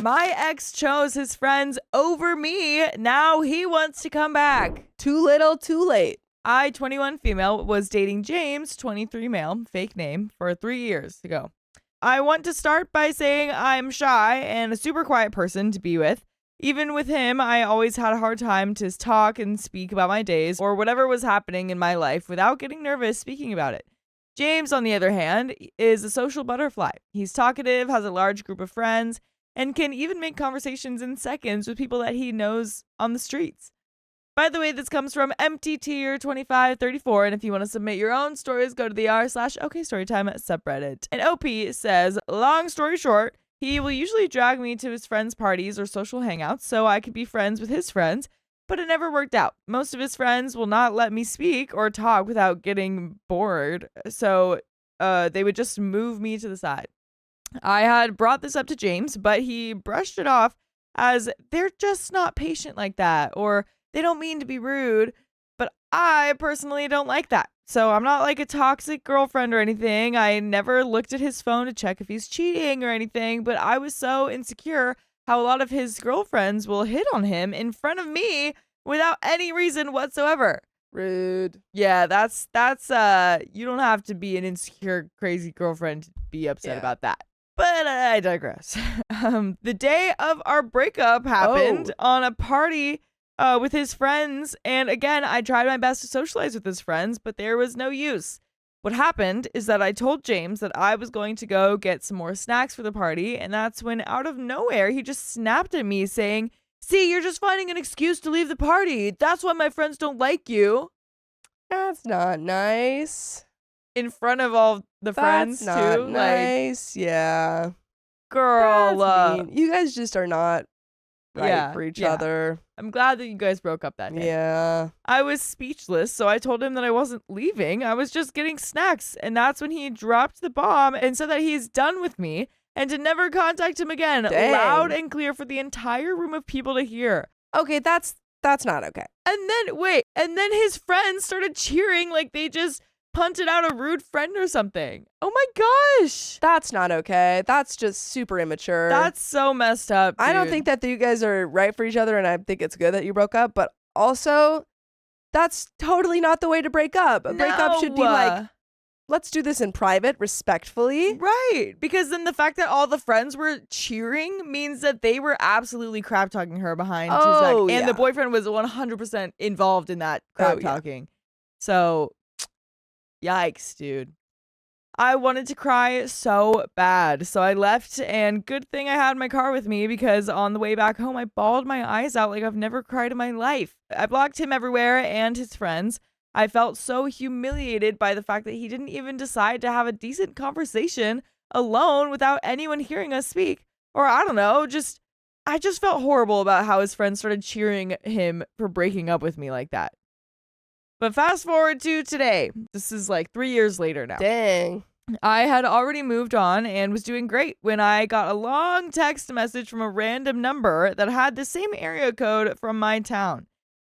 My ex chose his friends over me. Now he wants to come back. Too little, too late. I, 21 female, was dating James, 23 male, fake name, for 3 years ago. I want to start by saying I'm shy and a super quiet person to be with. Even with him, I always had a hard time to talk and speak about my days or whatever was happening in my life without getting nervous speaking about it. James, on the other hand, is a social butterfly. He's talkative, has a large group of friends, and can even make conversations in seconds with people that he knows on the streets. By the way, this comes from MTTier2534, and if you want to submit your own stories, go to the r/OKStorytime subreddit. And OP says, long story short, he will usually drag me to his friends' parties or social hangouts so I could be friends with his friends, but it never worked out. Most of his friends will not let me speak or talk without getting bored, so they would just move me to the side. I had brought this up to James, but he brushed it off as they're just not patient like that, or they don't mean to be rude, but I personally don't like that. So I'm not like a toxic girlfriend or anything. I never looked at his phone to check if he's cheating or anything, but I was so insecure how a lot of his girlfriends will hit on him in front of me without any reason whatsoever. Rude. Yeah, that's you don't have to be an insecure, crazy girlfriend to be upset about that. But I digress. The day of our breakup happened on a party with his friends, and again, I tried my best to socialize with his friends, but there was no use. What happened is that I told James that I was going to go get some more snacks for the party, and that's when, out of nowhere, he just snapped at me saying, "See, you're just finding an excuse to leave the party. That's why my friends don't like you." That's not nice. In front of all the friends, That's too. not nice. Yeah. Girl. That's mean. You guys just are not right for each other. I'm glad that you guys broke up that day. Yeah. I was speechless, so I told him that I wasn't leaving. I was just getting snacks. And that's when he dropped the bomb and said that he's done with me and to never contact him again. Dang. Loud and clear for the entire room of people to hear. Okay, that's not okay. And then his friends started cheering like they just punted out a rude friend or something. Oh my gosh. That's not okay. That's just super immature. That's so messed up, dude. I don't think that you guys are right for each other, and I think it's good that you broke up, but also, that's totally not the way to break up. A breakup should be like, let's do this in private, respectfully. Right. Because then the fact that all the friends were cheering means that they were absolutely crap talking her behind his back. And the boyfriend was 100% involved in that crap talking. So, yikes, dude. I wanted to cry so bad. So I left, and good thing I had my car with me, because on the way back home, I bawled my eyes out like I've never cried in my life. I blocked him everywhere and his friends. I felt so humiliated by the fact that he didn't even decide to have a decent conversation alone without anyone hearing us speak. Or I don't know, I just felt horrible about how his friends started cheering him for breaking up with me like that. But fast forward to today. This is like 3 years later now. Dang. I had already moved on and was doing great when I got a long text message from a random number that had the same area code from my town.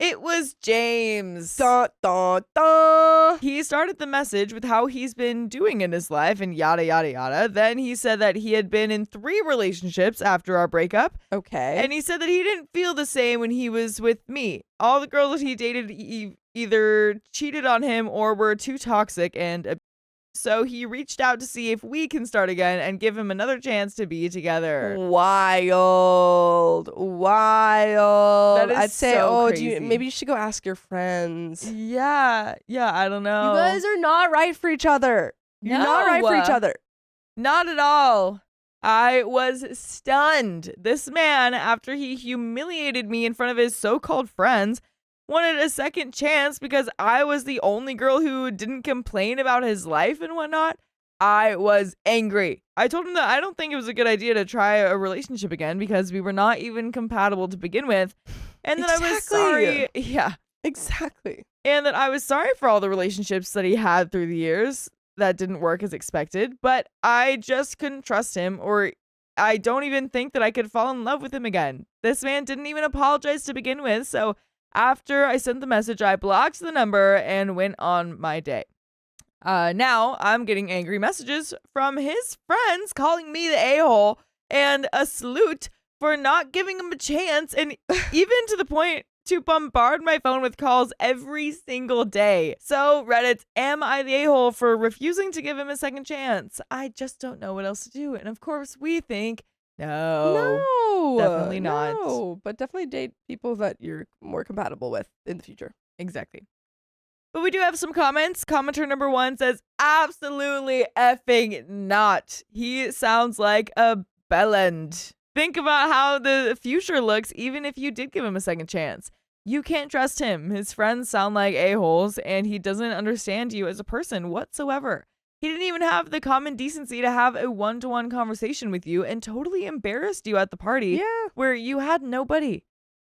It was James. Da, da, da. He started the message with how he's been doing in his life and yada, yada, yada. Then he said that he had been in 3 relationships after our breakup. Okay. And he said that he didn't feel the same when he was with me. All the girls that he dated either cheated on him or were too toxic, and so he reached out to see if we can start again and give him another chance to be together. Wild. That is I'd say, crazy. maybe you should go ask your friends. Yeah, I don't know. You guys are not right for each other. You're not right for each other. Not at all. I was stunned. This man, after he humiliated me in front of his so-called friends, wanted a second chance because I was the only girl who didn't complain about his life and whatnot. I was angry. I told him that I don't think it was a good idea to try a relationship again because we were not even compatible to begin with. And that I was sorry. Yeah. Exactly. And that I was sorry for all the relationships that he had through the years that didn't work as expected. But I just couldn't trust him, or I don't even think that I could fall in love with him again. This man didn't even apologize to begin with, so after I sent the message, I blocked the number and went on my day. Now I'm getting angry messages from his friends calling me the a-hole and a salute for not giving him a chance, and even to the point to bombard my phone with calls every single day. So Reddit, am I the a-hole for refusing to give him a second chance? I just don't know what else to do. And of course we think, no, definitely not. No, but definitely date people that you're more compatible with in the future. Exactly. But we do have some comments. Commenter number 1 says, absolutely effing not. He sounds like a bellend. Think about how the future looks even if you did give him a second chance. You can't trust him. His friends sound like a-holes, and he doesn't understand you as a person whatsoever. He didn't even have the common decency to have a one-to-one conversation with you and totally embarrassed you at the party where you had nobody.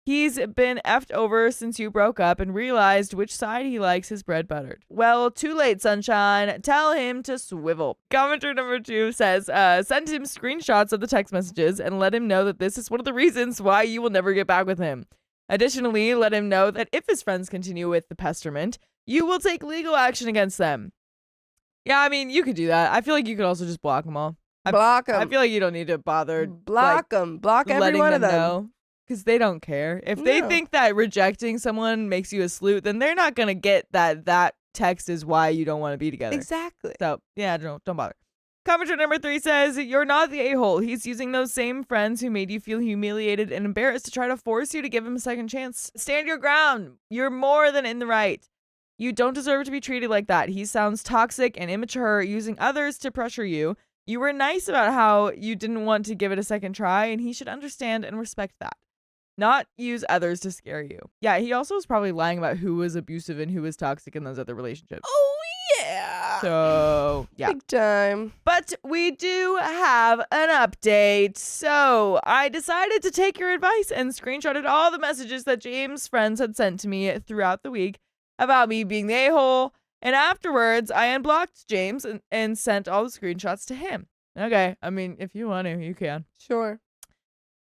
He's been effed over since you broke up and realized which side he likes his bread buttered. Well, too late, sunshine. Tell him to swivel. Commenter number 2 says, send him screenshots of the text messages and let him know that this is one of the reasons why you will never get back with him. Additionally, let him know that if his friends continue with the pesterment, you will take legal action against them. Yeah, I mean, you could do that. I feel like you could also just block them all. Block them. I feel like you don't need to bother. Block them. Block every one of them. Know. Because they don't care. If they think that rejecting someone makes you a sleut, then they're not going to get that text is why you don't want to be together. Exactly. So, yeah, don't bother. Commenter number 3 says, you're not the a-hole. He's using those same friends who made you feel humiliated and embarrassed to try to force you to give him a second chance. Stand your ground. You're more than in the right. You don't deserve to be treated like that. He sounds toxic and immature, using others to pressure you. You were nice about how you didn't want to give it a second try, and he should understand and respect that. Not use others to scare you. Yeah, he also was probably lying about who was abusive and who was toxic in those other relationships. Oh, yeah. So, yeah. Big time. But we do have an update. So, I decided to take your advice and screenshotted all the messages that James' friends had sent to me throughout the week about me being the a-hole. And afterwards, I unblocked James and sent all the screenshots to him. Okay, I mean, if you want to, you can. Sure.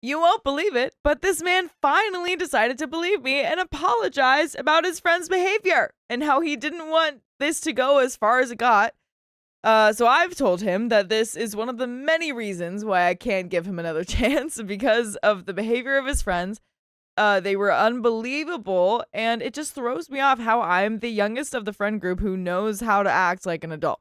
You won't believe it, but this man finally decided to believe me and apologized about his friend's behavior and how he didn't want this to go as far as it got. So I've told him that this is one of the many reasons why I can't give him another chance because of the behavior of his friends. They were unbelievable, and it just throws me off how I'm the youngest of the friend group who knows how to act like an adult.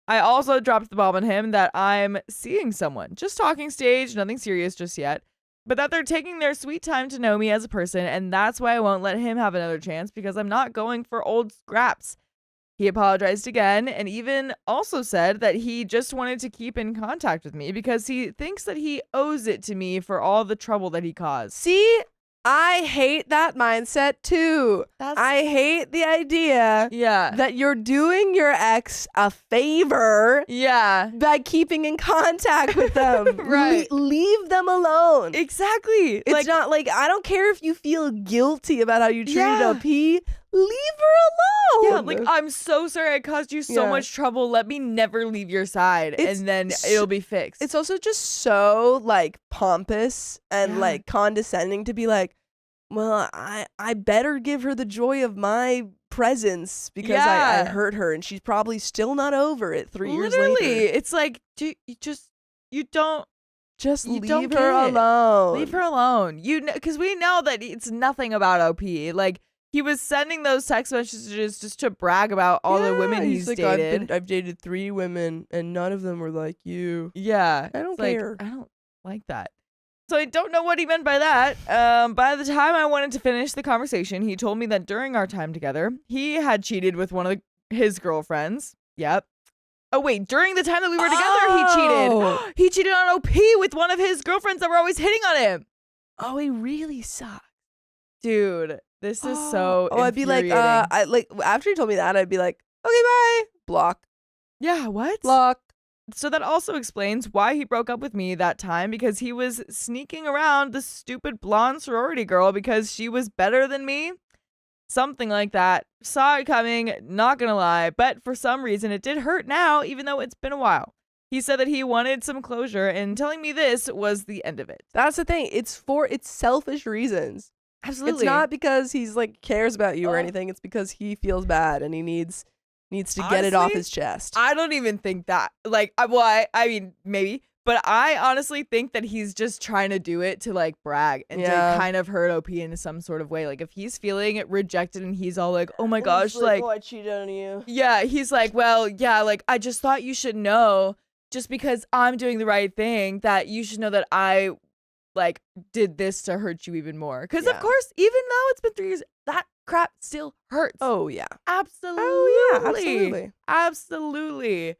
I also dropped the bomb on him that I'm seeing someone. Just talking stage, nothing serious just yet. But that they're taking their sweet time to know me as a person, and that's why I won't let him have another chance because I'm not going for old scraps. He apologized again and even also said that he just wanted to keep in contact with me because he thinks that he owes it to me for all the trouble that he caused. See? I hate that mindset too. I hate the idea that you're doing your ex a favor by keeping in contact with them. Right. Leave them alone. Exactly. It's not like, I don't care if you feel guilty about how you treated OP. Leave her alone. Yeah, like, I'm so sorry I caused you so much trouble. Let me never leave your side, and then it'll be fixed. It's also just so, like, pompous and, like, condescending to be like, well, I better give her the joy of my presence because I hurt her, and she's probably still not over it 3 years later. It's like, you don't leave her alone. Leave her alone. Because we know that it's nothing about OP. Like, he was sending those text messages just to brag about all the women he's like, dated. I've dated 3 women, and none of them were like you. Yeah. I don't care. I don't like that. So I don't know what he meant by that. By the time I wanted to finish the conversation, he told me that during our time together, he had cheated with one of his girlfriends. Yep. Oh, wait. During the time that we were together, he cheated. He cheated on OP with one of his girlfriends that were always hitting on him. Oh, he really sucks. Dude, this is so I'd be like, after he told me that, I'd be like, okay, bye. Block. Yeah, what? Block. So that also explains why he broke up with me that time, because he was sneaking around the stupid blonde sorority girl because she was better than me. Something like that. Saw it coming, not gonna lie, but for some reason it did hurt now, even though it's been a while. He said that he wanted some closure, and telling me this was the end of it. That's the thing. It's selfish reasons. Absolutely. It's not because he's like cares about you or anything. It's because he feels bad and he needs to get it off his chest. I don't even think that. Like, I mean, maybe, But I honestly think that he's just trying to do it to like brag and to kind of hurt OP in some sort of way. Like if he's feeling rejected and he's all like, oh my gosh, like, oh, I cheated on you. Yeah, he's like, well, yeah, like I just thought you should know just because I'm doing the right thing that you should know that I like did this to hurt you even more. Because of course, even though it's been 3 years, that crap still hurts. Oh yeah. Absolutely. Oh yeah, absolutely. Absolutely.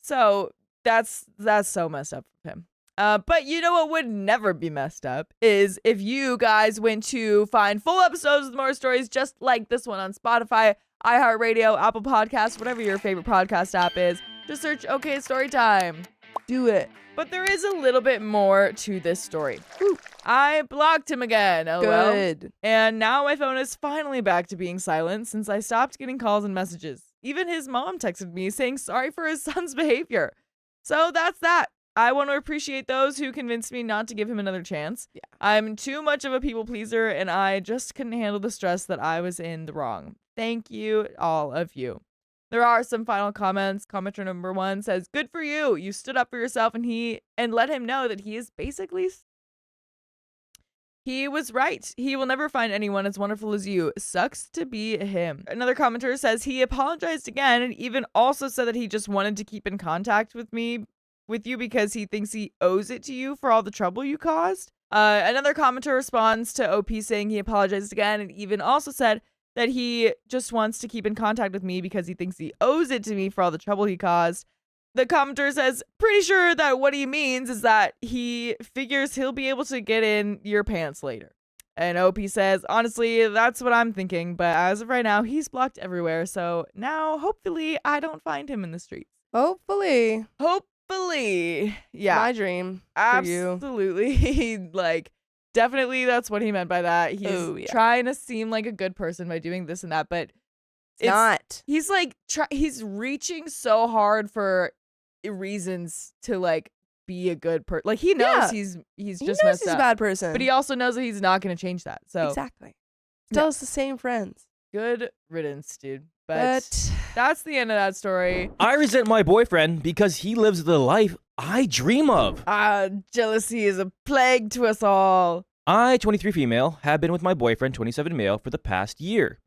So that's so messed up for him. But you know what would never be messed up is if you guys went to find full episodes with more stories just like this one on Spotify, iHeartRadio, Apple Podcasts, whatever your favorite podcast app is. Just search OK Storytime. Do it. But there is a little bit more to this story. Whew. I blocked him again. LOL. Good. And now my phone is finally back to being silent since I stopped getting calls and messages. Even his mom texted me saying sorry for his son's behavior. So that's that. I want to appreciate those who convinced me not to give him another chance. Yeah. I'm too much of a people pleaser and I just couldn't handle the stress that I was in the wrong. Thank you, all of you. There are some final comments. Commenter number 1 says, good for you. You stood up for yourself and let him know that he is basically... He was right. He will never find anyone as wonderful as you. Sucks to be him. Another commenter says he apologized again and even also said that he just wanted to keep in contact with you because he thinks he owes it to you for all the trouble you caused. Another commenter responds to OP saying he apologized again and even also said that he just wants to keep in contact with me because he thinks he owes it to me for all the trouble he caused. The commenter says, pretty sure that what he means is that he figures he'll be able to get in your pants later. And OP says, honestly, that's what I'm thinking, but as of right now, he's blocked everywhere, so now hopefully I don't find him in the streets. Hopefully. Yeah. My dream. Absolutely. Like, definitely that's what he meant by that. He's trying to seem like a good person by doing this and that, but it's not. He's like, he's reaching so hard for reasons to like be a good person. Like he knows he's just messed he's up. A bad person, but he also knows that he's not going to change that. So exactly, still it's the same friends. Good riddance, dude. But that's the end of that story. I resent my boyfriend because he lives the life I dream of. Jealousy is a plague to us all. I, 23 female, have been with my boyfriend, 27 male, for the past year.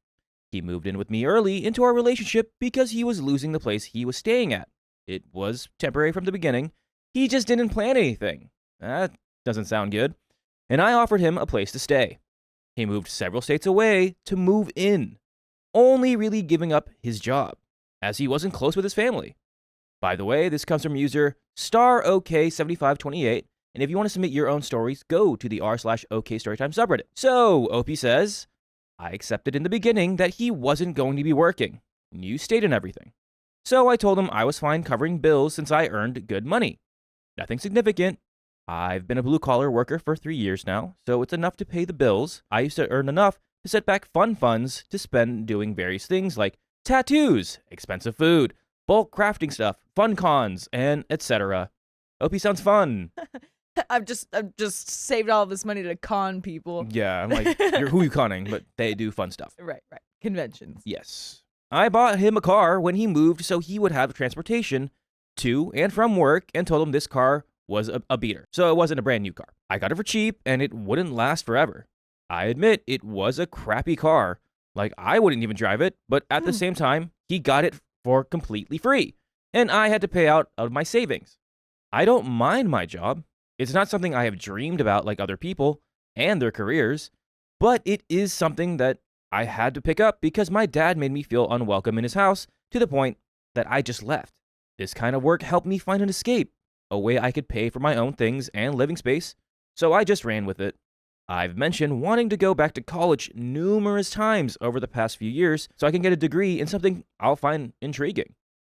He moved in with me early into our relationship because he was losing the place he was staying at. It was temporary from the beginning. He just didn't plan anything. That doesn't sound good. And I offered him a place to stay. He moved several states away to move in, only really giving up his job, as he wasn't close with his family. By the way, this comes from user StarOK7528, and if you want to submit your own stories, go to the r/OK Storytime subreddit. So, OP says, I accepted in the beginning that he wasn't going to be working. You stayed in everything. So I told him I was fine covering bills since I earned good money. Nothing significant. I've been a blue-collar worker for 3 years now, so it's enough to pay the bills. I used to earn enough to set back fun funds to spend doing various things like tattoos, expensive food, bulk crafting stuff, fun cons, and etc. OP sounds fun. I've just saved all this money to con people. Yeah, I'm like, who are you conning? But they do fun stuff. Right. Conventions. Yes. I bought him a car when he moved so he would have transportation to and from work and told him this car was a beater, so it wasn't a brand new car. I got it for cheap and it wouldn't last forever. I admit it was a crappy car. Like, I wouldn't even drive it, but at the same time, he got it for completely free, and I had to pay out of my savings. I don't mind my job. It's not something I have dreamed about like other people and their careers, but it is something that I had to pick up because my dad made me feel unwelcome in his house to the point that I just left. This kind of work helped me find an escape, a way I could pay for my own things and living space, so I just ran with it. I've mentioned wanting to go back to college numerous times over the past few years so I can get a degree in something I'll find intriguing.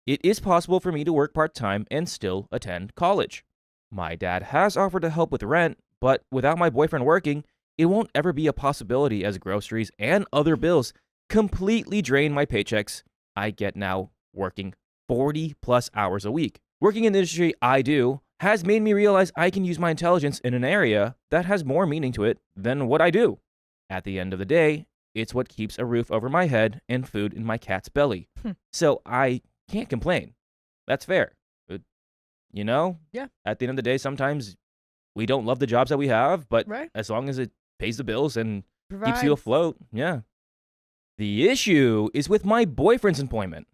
It is possible for me to work part-time and still attend college. My dad has offered to help with rent, but without my boyfriend working, it won't ever be a possibility as groceries and other bills completely drain my paychecks I get now working 40 plus hours a week. Working in the industry I do has made me realize I can use my intelligence in an area that has more meaning to it than what I do. At the end of the day, it's what keeps a roof over my head and food in my cat's belly. So I can't complain. That's fair. you know? Yeah. At the end of the day, sometimes we don't love the jobs that we have, but Right. as long as it pays the bills and keeps you Provides. afloat, yeah. The issue is with my boyfriend's employment.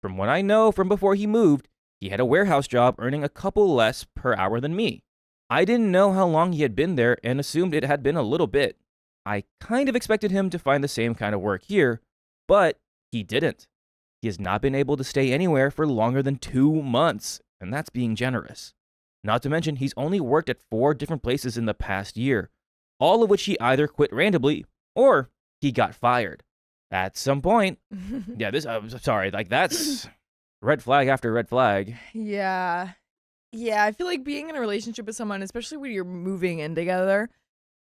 From what I know from before he moved, he had a warehouse job earning a couple less per hour than me. I didn't know how long he had been there and assumed it had been a little bit. I kind of expected him to find the same kind of work here, but he didn't. He has not been able to stay anywhere for longer than 2 months, and that's being generous. Not to mention, he's only worked at 4 different places in the past year, all of which he either quit randomly or he got fired. At some point, yeah, I'm sorry, like that's red flag after red flag. Yeah. Yeah, I feel like being in a relationship with someone, especially when you're moving in together,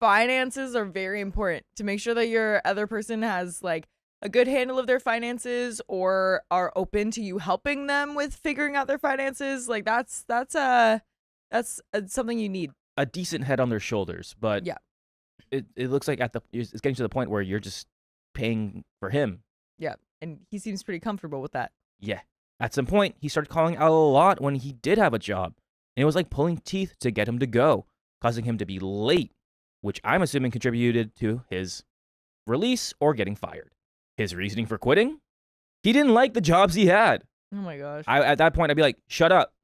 finances are very important to make sure that your other person has like a good handle of their finances or are open to you helping them with figuring out their finances. Like that's something you need. A decent head on their shoulders, but Yeah. it looks like it's getting to the point where you're just paying for him. Yeah, and he seems pretty comfortable with that. Yeah. At some point, he started calling out a lot when he did have a job, and it was like pulling teeth to get him to go, causing him to be late, which I'm assuming contributed to his release or getting fired. His reasoning for quitting? He didn't like the jobs he had. Oh my gosh. At that point, I'd be like, "Shut up!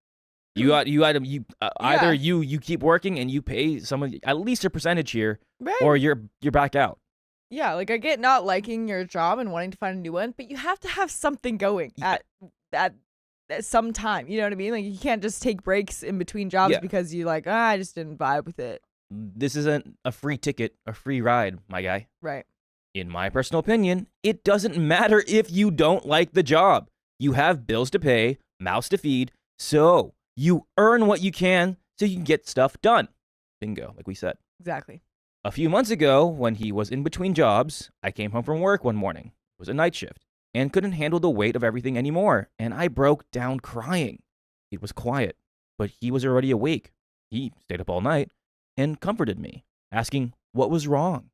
Either you keep working and you pay someone at least a percentage here, Right. or you're back out." Yeah, like I get not liking your job and wanting to find a new one, but you have to have something going at some time. You know what I mean? Like you can't just take breaks in between jobs Yeah. because you like, I just didn't vibe with it. This isn't a free ticket, a free ride, my guy. Right. In my personal opinion, it doesn't matter if you don't like the job. You have bills to pay, mouths to feed, so you earn what you can so you can get stuff done. Bingo, like we said. Exactly. A few months ago, when he was in between jobs, I came home from work one morning. It was a night shift, and couldn't handle the weight of everything anymore, and I broke down crying. It was quiet, but he was already awake. He stayed up all night and comforted me, asking what was wrong.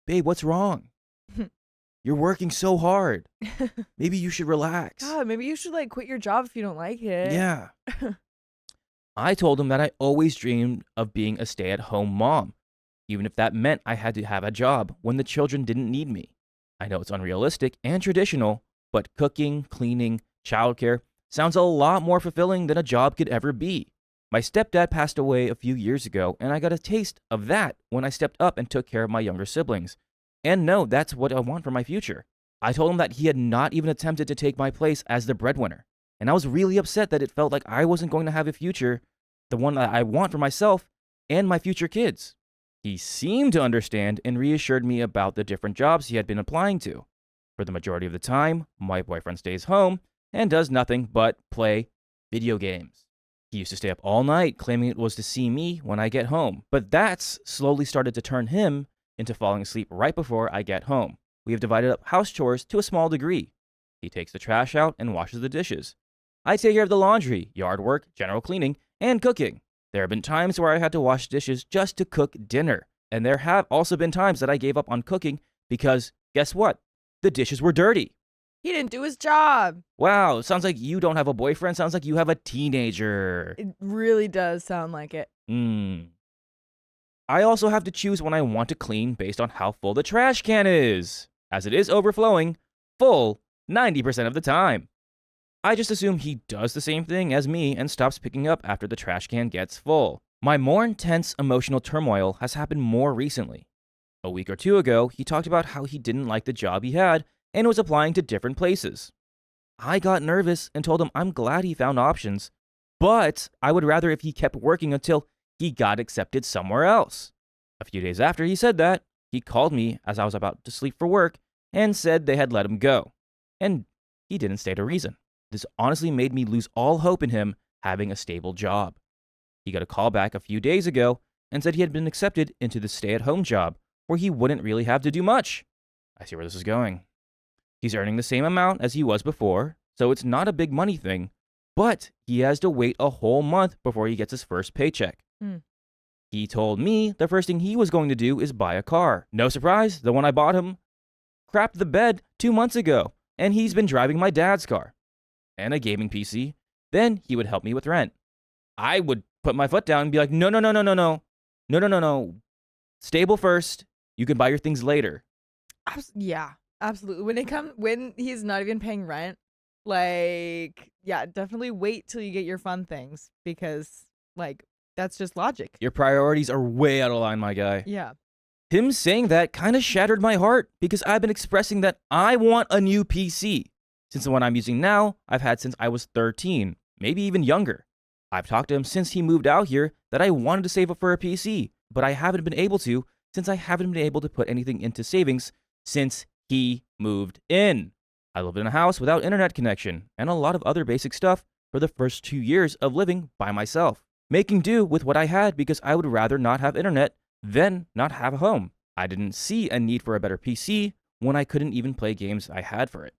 Babe, what's wrong? You're working so hard. Maybe you should relax. God, maybe you should like quit your job if you don't like it. Yeah. I told him that I always dreamed of being a stay-at-home mom, even if that meant I had to have a job when the children didn't need me. I know it's unrealistic and traditional, but cooking, cleaning, childcare sounds a lot more fulfilling than a job could ever be. My stepdad passed away a few years ago, and I got a taste of that when I stepped up and took care of my younger siblings. And no, that's what I want for my future. I told him that he had not even attempted to take my place as the breadwinner, and I was really upset that it felt like I wasn't going to have a future, the one that I want for myself and my future kids. He seemed to understand and reassured me about the different jobs he had been applying to. For the majority of the time, my boyfriend stays home and does nothing but play video games. He used to stay up all night, claiming it was to see me when I get home, but that's slowly started to turn him into falling asleep right before I get home. We have divided up house chores to a small degree. He takes the trash out and washes the dishes. I take care of the laundry, yard work, general cleaning, and cooking. There have been times where I had to wash dishes just to cook dinner, and there have also been times that I gave up on cooking because, guess what? The dishes were dirty. He didn't do his job. Wow, sounds like you don't have a boyfriend. Sounds like you have a teenager. It really does sound like it. I also have to choose when I want to clean based on how full the trash can is, as it is overflowing, full 90% of the time. I just assume he does the same thing as me and stops picking up after the trash can gets full. My more intense emotional turmoil has happened more recently. A week or two ago, he talked about how he didn't like the job he had and was applying to different places. I got nervous and told him I'm glad he found options, but I would rather if he kept working until he got accepted somewhere else. A few days after he said that, he called me as I was about to sleep for work and said they had let him go. And he didn't state a reason. This honestly made me lose all hope in him having a stable job. He got a call back a few days ago and said he had been accepted into the stay-at-home job where he wouldn't really have to do much. I see where this is going. He's earning the same amount as he was before, so it's not a big money thing, but he has to wait a whole month before he gets his first paycheck. He told me the first thing he was going to do is buy a car. No surprise, the one I bought him crapped the bed 2 months ago, and he's been driving my dad's car and a gaming PC. Then he would help me with rent. I would put my foot down and be like, no, no, no, no, no, no, no, no, no, no. Stable first. You can buy your things later. Yeah, absolutely. When he's not even paying rent, like, yeah, definitely wait till you get your fun things because, like, that's just logic. Your priorities are way out of line, my guy. Yeah. Him saying that kind of shattered my heart because I've been expressing that I want a new PC. Since the one I'm using now, I've had since I was 13, maybe even younger. I've talked to him since he moved out here that I wanted to save up for a PC, but I haven't been able to since I haven't been able to put anything into savings since he moved in. I lived in a house without internet connection and a lot of other basic stuff for the first 2 years of living by myself, making do with what I had because I would rather not have internet than not have a home. I didn't see a need for a better PC when I couldn't even play games I had for it.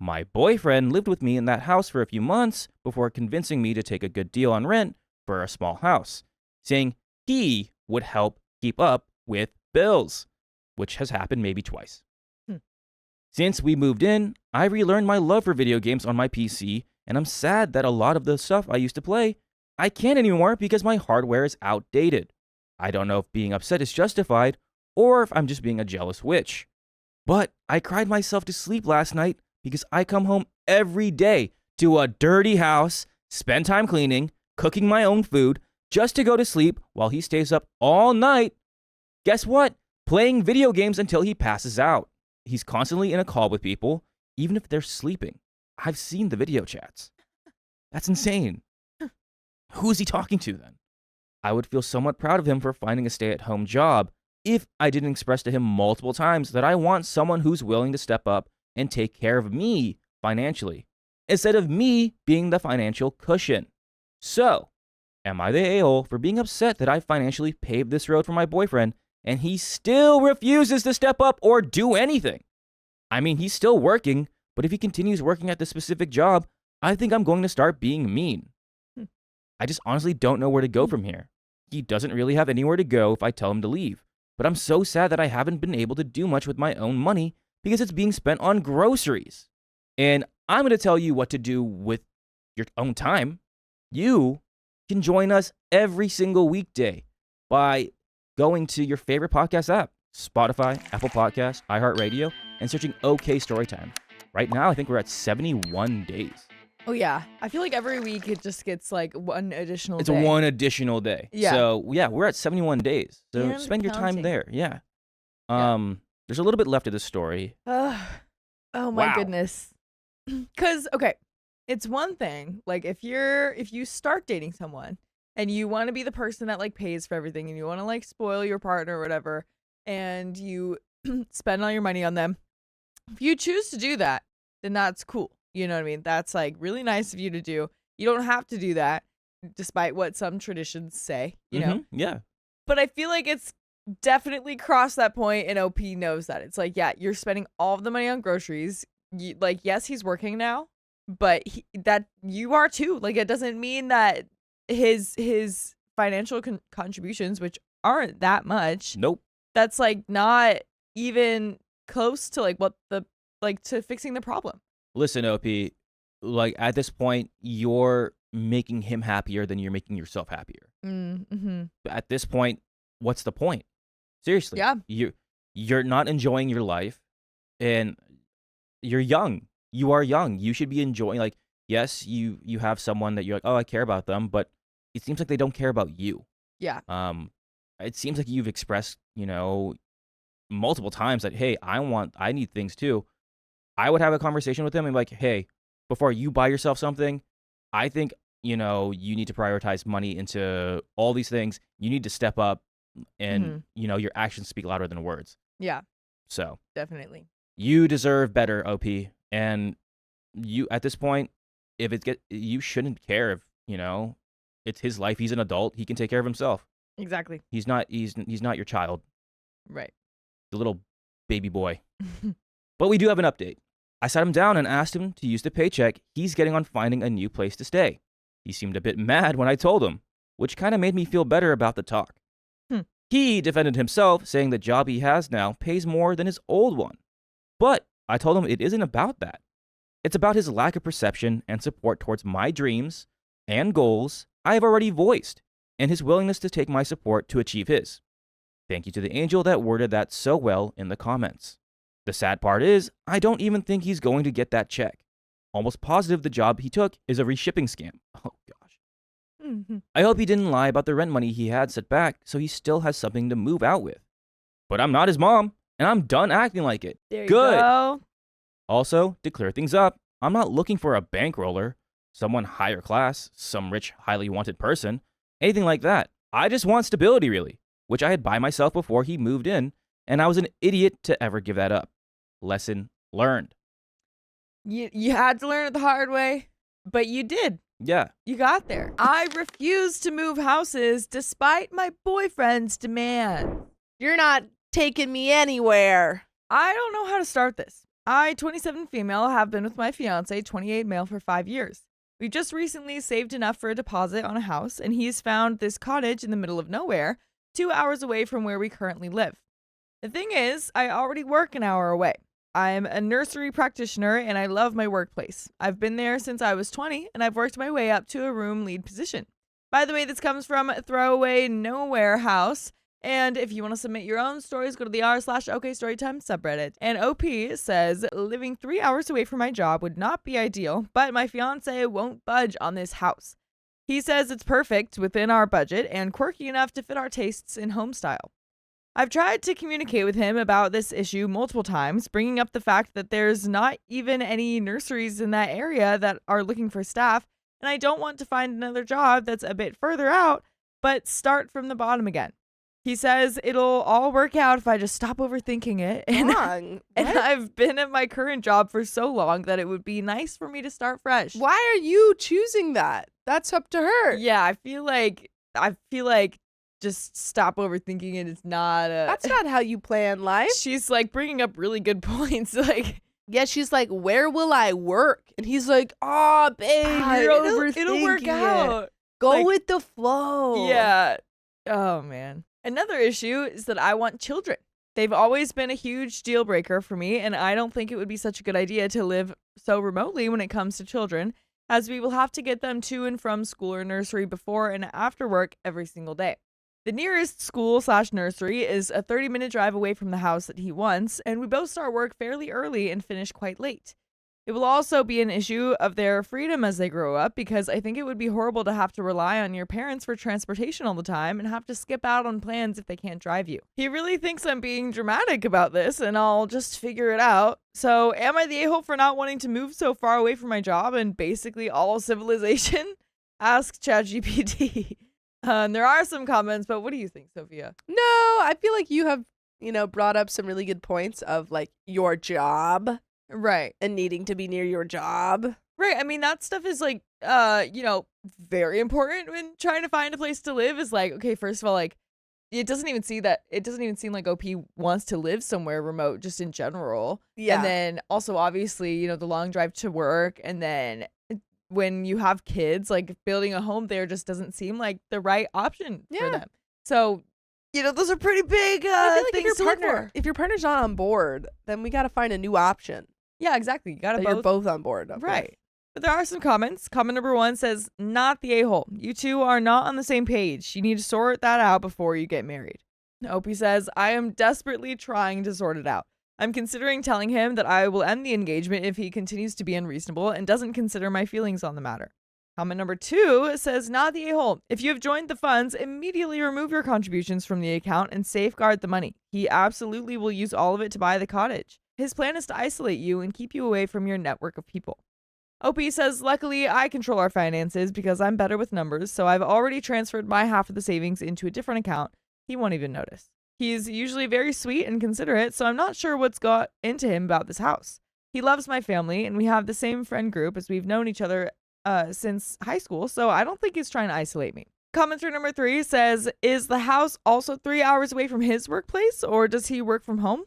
My boyfriend lived with me in that house for a few months before convincing me to take a good deal on rent for a small house, saying he would help keep up with bills, which has happened maybe twice. Since we moved in, I relearned my love for video games on my PC, and I'm sad that a lot of the stuff I used to play, I can't anymore because my hardware is outdated. I don't know if being upset is justified or if I'm just being a jealous witch. But I cried myself to sleep last night because I come home every day to a dirty house, spend time cleaning, cooking my own food, just to go to sleep while he stays up all night. Guess what? Playing video games until he passes out. He's constantly in a call with people, even if they're sleeping. I've seen the video chats. That's insane. Who is he talking to then? I would feel somewhat proud of him for finding a stay-at-home job if I didn't express to him multiple times that I want someone who's willing to step up and take care of me financially, instead of me being the financial cushion. So, am I the a-hole for being upset that I financially paved this road for my boyfriend and he still refuses to step up or do anything? I mean, he's still working, but if he continues working at this specific job, I think I'm going to start being mean. I just honestly don't know where to go from here. He doesn't really have anywhere to go if I tell him to leave. But I'm so sad that I haven't been able to do much with my own money because it's being spent on groceries. And I'm going to tell you what to do with your own time. You can join us every single weekday by going to your favorite podcast app, Spotify, Apple Podcasts, iHeartRadio, and searching OK Storytime. Right now, I think we're at 71 days. Oh, yeah. I feel like every week it just gets like one additional It's day. one additional day. Yeah. So, yeah, we're at 71 days. So And spend your time counting. there. Yeah. Yeah. There's a little bit left of this story. Oh my Wow. goodness. Because, okay, it's one thing, like if you start dating someone and you want to be the person that like pays for everything and you want to like spoil your partner or whatever, and you spend all your money on them, if you choose to do that, then that's cool. You know what I mean? That's like really nice of you to do. You don't have to do that, despite what some traditions say, you know? Yeah. But I feel like it's definitely crossed that point, and OP knows that. It's like, yeah, you're spending all of the money on groceries. Like, yes, he's working now, but that you are too. Like, it doesn't mean that his financial contributions, which aren't that much, Nope. that's like not even close to like to fixing the problem. Listen, OP, like at this point, you're making him happier than you're making yourself happier. Mm-hmm. At this point, what's the point? Seriously. Yeah. You're not enjoying your life, and you're young. You are young. You should be enjoying, like, yes, you have someone that you're like, oh, I care about them, but it seems like they don't care about you. Yeah. It seems like you've expressed, multiple times that, hey, I need things too. I would have a conversation with him and be like, hey, before you buy yourself something, I think, you need to prioritize money into all these things. You need to step up and, your actions speak louder than words. Yeah. So Definitely. you deserve better, OP. And you, at this point, you shouldn't care if, it's his life. He's an adult. He can take care of himself. Exactly. He's not your child, Right. the little baby boy. But we do have an update. I sat him down and asked him to use the paycheck he's getting on finding a new place to stay. He seemed a bit mad when I told him, which kind of made me feel better about the talk. He defended himself, saying the job he has now pays more than his old one. But I told him it isn't about that. It's about his lack of perception and support towards my dreams, and goals I have already voiced, and his willingness to take my support to achieve his. Thank you to the angel that worded that so well in the comments. The sad part is, I don't even think he's going to get that check. Almost positive the job he took is a reshipping scam. Oh gosh. Mm-hmm. I hope he didn't lie about the rent money he had set back so he still has something to move out with. But I'm not his mom, and I'm done acting like it. There you Good. go. Also, to clear things up, I'm not looking for a bankroller, someone higher class, some rich, highly wanted person, anything like that. I just want stability, really, which I had by myself before he moved in, and I was an idiot to ever give that up. Lesson learned. You had to learn it the hard way, but you did. Yeah. You got there. I refuse to move houses despite my boyfriend's demand. You're not taking me anywhere. I don't know how to start this. I, 27 female, have been with my fiance, 28 male, for 5 years. We've just recently saved enough for a deposit on a house, and he's found this cottage in the middle of nowhere, 2 hours away from where we currently live. The thing is, I already work an hour away. I'm a nursery practitioner, and I love my workplace. I've been there since I was 20, and I've worked my way up to a room lead position. By the way, this comes from Throwaway Nowhere House. And if you want to submit your own stories, go to the r/OKStorytime subreddit. And OP says, living 3 hours away from my job would not be ideal, but my fiance won't budge on this house. He says it's perfect within our budget and quirky enough to fit our tastes in home style. I've tried to communicate with him about this issue multiple times, bringing up the fact that there's not even any nurseries in that area that are looking for staff, and I don't want to find another job that's a bit further out, but start from the bottom again. He says it'll all work out if I just stop overthinking it. And I've been at my current job for so long that it would be nice for me to start fresh. Why are you choosing that? That's up to her. Yeah, I feel like just stop overthinking it. It's not That's not how you plan life. She's like bringing up really good points. Like, yeah, she's like, where will I work? And he's like, oh, babe, you're overthinking it'll work out. Go Like, with the flow. Yeah. Oh, man. Another issue is that I want children. They've always been a huge deal breaker for me, and I don't think it would be such a good idea to live so remotely when it comes to children, as we will have to get them to and from school or nursery before and after work every single day. The nearest school/nursery is a 30-minute drive away from the house that he wants, and we both start work fairly early and finish quite late. It will also be an issue of their freedom as they grow up, because I think it would be horrible to have to rely on your parents for transportation all the time and have to skip out on plans if they can't drive you. He really thinks I'm being dramatic about this, and I'll just figure it out. So am I the a-hole for not wanting to move so far away from my job and basically all civilization? Ask ChatGPT. There are some comments, but what do you think, Sophia? No, I feel like you have, brought up some really good points of like your job. Right. And needing to be near your job. Right. I mean, that stuff is like, very important when trying to find a place to live. Is like, okay, first of all, like, it doesn't even seem like OP wants to live somewhere remote just in general. Yeah. And then also, obviously, the long drive to work. And then when you have kids, like building a home there just doesn't seem like the right option for them. So, those are pretty big things to look for. If your partner's not on board, then we got to find a new option. Yeah, exactly. You gotta you're both on board. Right. But there are some comments. Comment number 1 says, not the a-hole. You two are not on the same page. You need to sort that out before you get married. Opie says, I am desperately trying to sort it out. I'm considering telling him that I will end the engagement if he continues to be unreasonable and doesn't consider my feelings on the matter. Comment number 2 says, not the a-hole. If you have joined the funds, immediately remove your contributions from the account and safeguard the money. He absolutely will use all of it to buy the cottage. His plan is to isolate you and keep you away from your network of people. OP says, luckily, I control our finances because I'm better with numbers, so I've already transferred my half of the savings into a different account. He won't even notice. He's usually very sweet and considerate, so I'm not sure what's got into him about this house. He loves my family, and we have the same friend group as we've known each other since high school, so I don't think he's trying to isolate me. Commenter number 3 says, is the house also 3 hours away from his workplace, or does he work from home?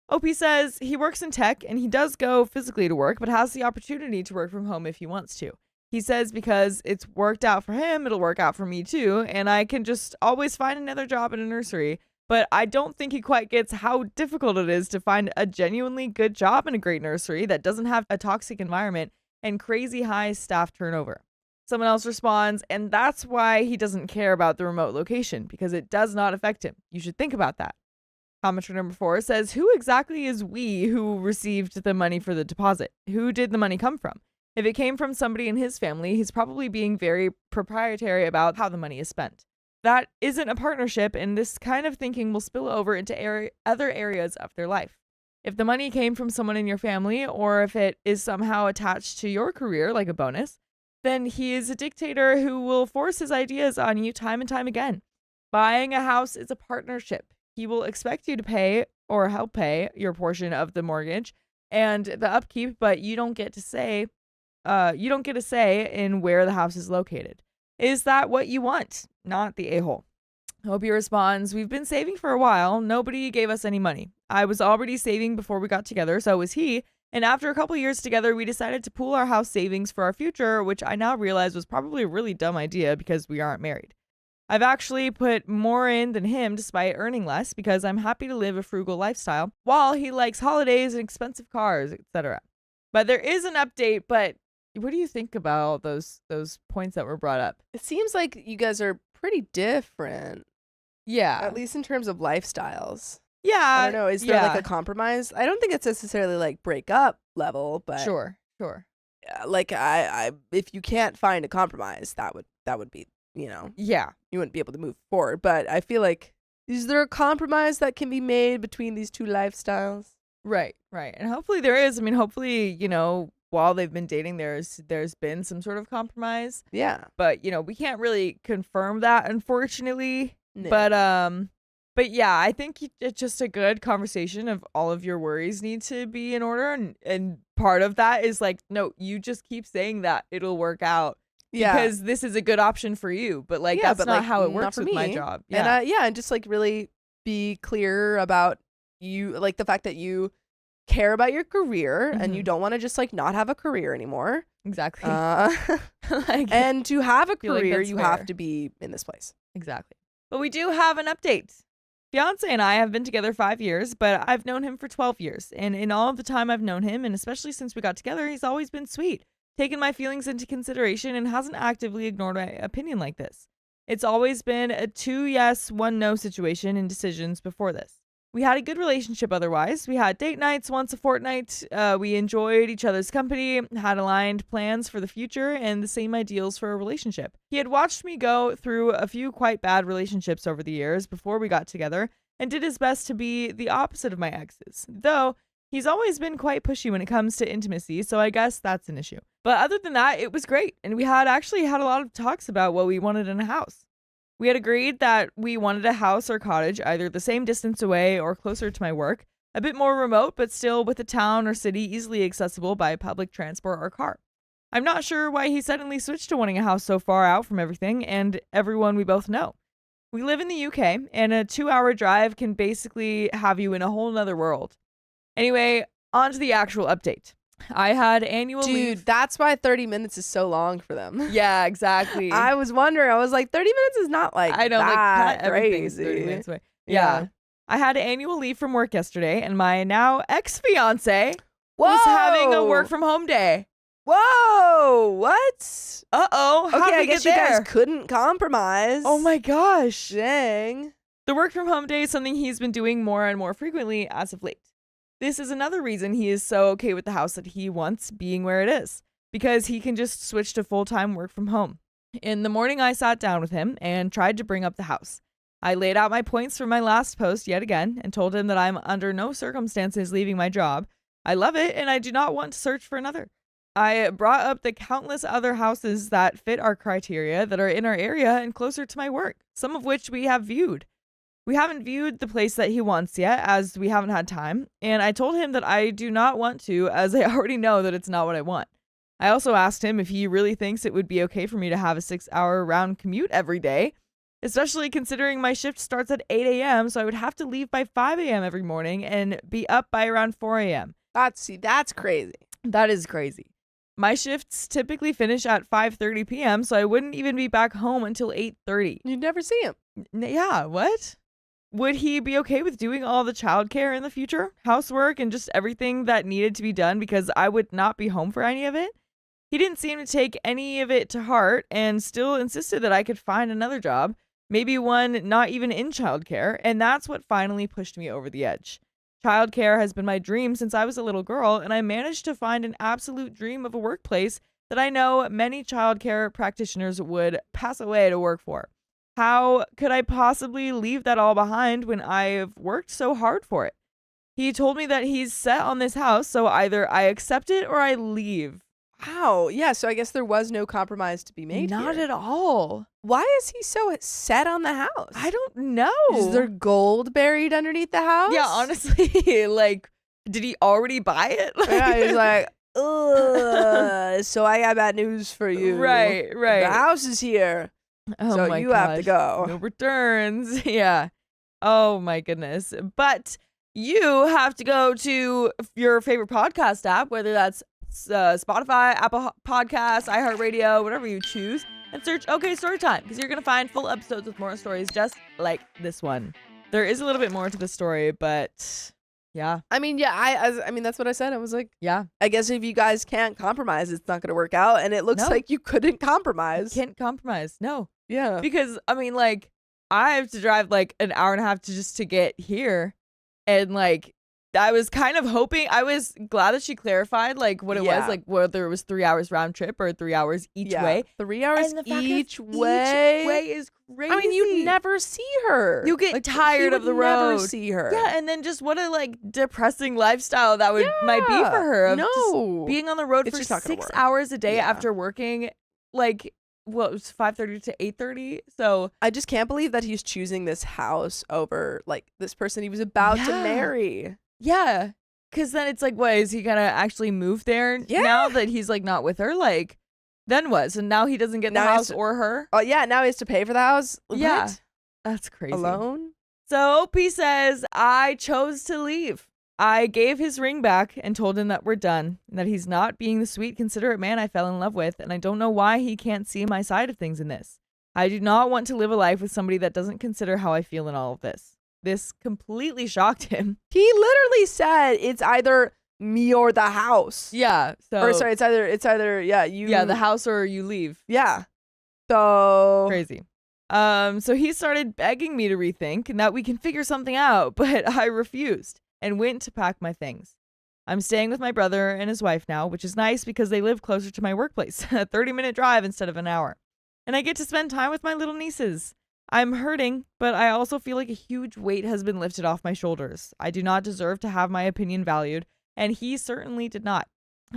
OP says he works in tech and he does go physically to work, but has the opportunity to work from home if he wants to. He says because it's worked out for him, it'll work out for me too, and I can just always find another job in a nursery. But I don't think he quite gets how difficult it is to find a genuinely good job in a great nursery that doesn't have a toxic environment and crazy high staff turnover. Someone else responds, and that's why he doesn't care about the remote location, because it does not affect him. You should think about that. Commenter number 4 says, who exactly is we who received the money for the deposit? Who did the money come from? If it came from somebody in his family, he's probably being very proprietary about how the money is spent. That isn't a partnership, and this kind of thinking will spill over into other areas of their life. If the money came from someone in your family, or if it is somehow attached to your career like a bonus, then he is a dictator who will force his ideas on you time and time again. Buying a house is a partnership. He will expect you to pay or help pay your portion of the mortgage and the upkeep, but you don't get to say in where the house is located. Is that what you want? Not the a-hole. Opie responds, we've been saving for a while. Nobody gave us any money. I was already saving before we got together, so was he. And after a couple years together, we decided to pool our house savings for our future, which I now realize was probably a really dumb idea because we aren't married. I've actually put more in than him despite earning less because I'm happy to live a frugal lifestyle while he likes holidays and expensive cars, etc. But there is an update, but what do you think about those points that were brought up? It seems like you guys are pretty different. Yeah. At least in terms of lifestyles. Yeah. I don't know. Is there like a compromise? I don't think it's necessarily like break up level, but Sure. Like I if you can't find a compromise, that would be, Yeah. you wouldn't be able to move forward. But I feel like, is there a compromise that can be made between these two lifestyles? Right. And hopefully there is. I mean, hopefully, while they've been dating, there's been some sort of compromise. Yeah. But, we can't really confirm that, unfortunately. No. But yeah, I think it's just a good conversation of all of your worries need to be in order. And part of that is like, no, you just keep saying that it'll work out. Yeah. Because this is a good option for you. But that's not how it works with my job. Yeah. And just like really be clear about you, like the fact that you care about your career and you don't want to just like not have a career anymore. Exactly. And to have a career, that's you fair. have to be in this place. Exactly. But we do have an update. Fiance and I have been together 5 years, but I've known him for 12 years. And in all of the time I've known him, and especially since we got together, he's always been sweet, taken my feelings into consideration, and hasn't actively ignored my opinion like this. It's always been a 2 yes, 1 no situation in decisions before this. We had a good relationship otherwise. We had date nights once a fortnight. We enjoyed each other's company, had aligned plans for the future, and the same ideals for a relationship. He had watched me go through a few quite bad relationships over the years before we got together, and did his best to be the opposite of my exes. Though, he's always been quite pushy when it comes to intimacy, so I guess that's an issue. But other than that, it was great, and we had actually had a lot of talks about what we wanted in a house. We had agreed that we wanted a house or cottage either the same distance away or closer to my work, a bit more remote, but still with a town or city easily accessible by public transport or car. I'm not sure why he suddenly switched to wanting a house so far out from everything and everyone we both know. We live in the UK, and a 2-hour drive can basically have you in a whole nother world. Anyway, on to the actual update. I had annual leave. Dude, that's why 30 minutes is so long for them. Yeah, exactly. I was wondering. I was like, 30 minutes is not like I know, that everything is 30 crazy. minutes away. Yeah. I had annual leave from work yesterday, and my now ex-fiance was having a work from home day. Whoa, what? Uh-oh. How Okay, did I we guess get you there? guys couldn't compromise. Oh my gosh. Dang. The work from home day is something he's been doing more and more frequently as of late. This is another reason he is so okay with the house that he wants being where it is, because he can just switch to full-time work from home. In the morning, I sat down with him and tried to bring up the house. I laid out my points from my last post yet again and told him that I'm under no circumstances leaving my job. I love it and I do not want to search for another. I brought up the countless other houses that fit our criteria that are in our area and closer to my work, some of which we have viewed. We haven't viewed the place that he wants yet, as we haven't had time, and I told him that I do not want to, as I already know that it's not what I want. I also asked him if he really thinks it would be okay for me to have a 6-hour round commute every day, especially considering my shift starts at 8 a.m., so I would have to leave by 5 a.m. every morning and be up by around 4 a.m. That's crazy. That is crazy. My shifts typically finish at 5:30 p.m., so I wouldn't even be back home until 8:30. You'd never see him. Yeah, what? Would he be okay with doing all the childcare in the future, housework, and just everything that needed to be done because I would not be home for any of it? He didn't seem to take any of it to heart and still insisted that I could find another job, maybe one not even in childcare, and that's what finally pushed me over the edge. Childcare has been my dream since I was a little girl, and I managed to find an absolute dream of a workplace that I know many childcare practitioners would pass away to work for. How could I possibly leave that all behind when I've worked so hard for it? He told me that he's set on this house, so either I accept it or I leave. Wow. Yeah, so I guess there was no compromise to be made Not here. at all. Why is he so set on the house? I don't know. Is there gold buried underneath the house? Yeah, honestly, like, did he already buy it? Yeah, he's like, ugh, so I got bad news for you. Right. The house is here, Oh so my you have to gosh. go. No returns. Yeah. Oh my goodness. But you have to go to your favorite podcast app, whether that's Spotify, Apple Podcasts, iHeartRadio, whatever you choose, and search OK Storytime, because you're going to find full episodes with more stories just like this one. There is a little bit more to the story, but yeah. I mean, yeah, I mean, that's what I said. I was like, Yeah. I guess if you guys can't compromise, it's not going to work out. And it looks No. like you couldn't compromise. Can't compromise. No. Yeah. Because, I mean, like, I have to drive like an hour and a half to get here. And like, I was kind of hoping, I was glad that she clarified like what it was, like whether it was 3 hours round trip or 3 hours each way. 3 hours And the fact that each Each way. way is crazy. I mean, you never see her. You get Like, tired you of the would never road. see her. Yeah, and then just what a like depressing lifestyle that might be for her. Of just being on the road It's for just not gonna 6 work. hours a day Yeah. after working like what was 5:30 to 8:30. So I just can't believe that he's choosing this house over like this person he was about to Yeah. marry. yeah, because then it's like, what is he gonna actually move there Yeah. now that he's like not with her? Like, then what? So now he doesn't get the Now he has house to- or her. Oh yeah, now he has to pay for the house. Yeah. What? That's crazy. Alone. So OP says, I chose to leave. I gave his ring back and told him that we're done, and that he's not being the sweet, considerate man I fell in love with, and I don't know why he can't see my side of things in this. I do not want to live a life with somebody that doesn't consider how I feel in all of this. This completely shocked him. He literally said it's either me or the house. Yeah. So Or sorry, it's either you. yeah, the house or you leave. Yeah. So Crazy. So he started begging me to rethink and that we can figure something out, but I refused and went to pack my things. I'm staying with my brother and his wife now, which is nice because they live closer to my workplace, a 30-minute drive instead of an hour. And I get to spend time with my little nieces. I'm hurting, but I also feel like a huge weight has been lifted off my shoulders. I do not deserve to have my opinion valued, and he certainly did not.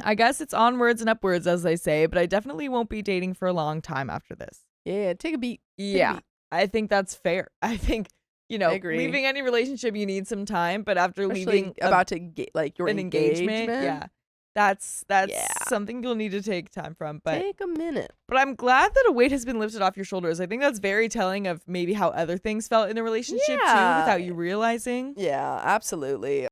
I guess it's onwards and upwards, as they say, but I definitely won't be dating for a long time after this. yeah, take a beat. Yeah, beat. I think that's fair. I think, I agree. leaving any relationship, you need some time, but after Especially leaving about to get like your an engagement, yeah, that's Yeah. something you'll need to take time from. But take a minute. I'm glad that a weight has been lifted off your shoulders. I think that's very telling of maybe how other things felt in the relationship too, Yeah. without you realizing. Yeah, absolutely.